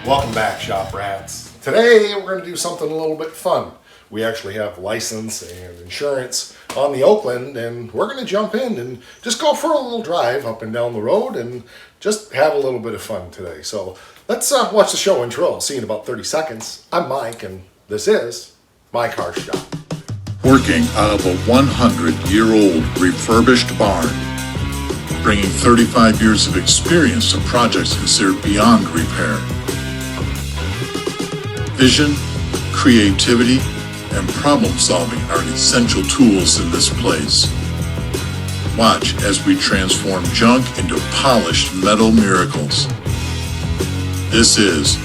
Welcome back, Shop Rats. Today we're going to do something a little bit fun. We actually have license and insurance on the Oakland, and we're going to jump in and just go for a little drive up and down the road and just have a little bit of fun today. So let's watch the show intro. I'll see you in about 30 seconds. I'm Mike, and this is My Car Shop. Working out of a 100-year-old refurbished barn, bringing 35 years of experience to projects considered beyond repair. Vision, creativity, and problem solving are essential tools in this place. Watch as we transform junk into polished metal miracles. This is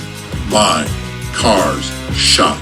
My Car's Shop.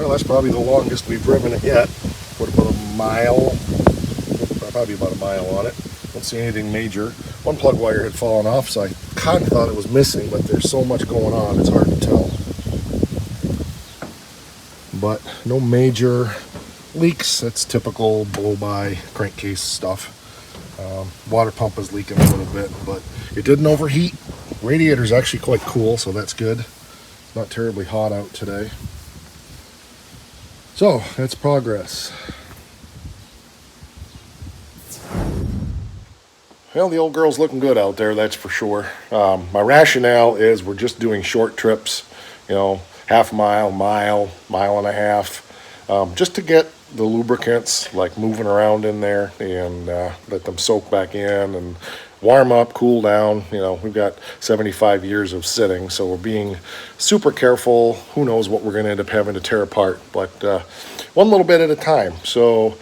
Well, that's probably the longest we've driven it yet. What, about a mile? Probably about a mile on it. Don't see anything major. One plug wire had fallen off, so I kind of thought it was missing, but there's so much going on, it's hard to tell. But no major leaks. That's typical blow-by crankcase stuff. Water pump is leaking a little bit, but it didn't overheat. Radiator's actually quite cool, so that's good. Not terribly hot out today. So, that's progress. Well, the old girl's looking good out there, that's for sure. My rationale is we're just doing short trips, half mile, mile and a half, just to get the lubricants like moving around in there and let them soak back in and warm up, cool down. We've got 75 years of sitting, so we're being super careful. Who knows what we're going to end up having to tear apart, but one little bit at a time. So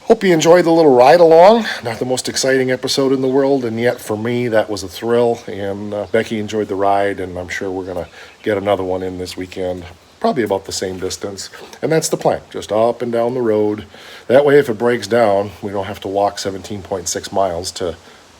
hope you enjoyed the little ride along. Not the most exciting episode in the world, and yet for me that was a thrill, and Becky enjoyed the ride, and I'm sure we're going to get another one in this weekend. Probably about the same distance, and that's the plan, just up and down the road. That way if it breaks down, we don't have to walk 17.6 miles to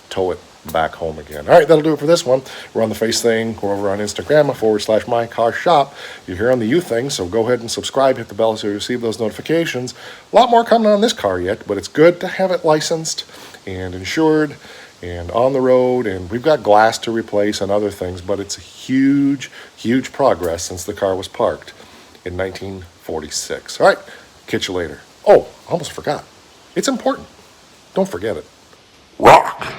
tow it back home again. All right, that'll do it for this one. We're on the Face Thing. We're over on Instagram, /mycarshop. You're here on the You Thing, so go ahead and subscribe, hit the bell so you receive those notifications. A lot more coming on this car yet, but it's good to have it licensed and insured and on the road, and we've got glass to replace and other things, but it's a huge, huge progress since the car was parked in 1946. All right, catch you later. Oh, I almost forgot. It's important. Don't forget it. Rock!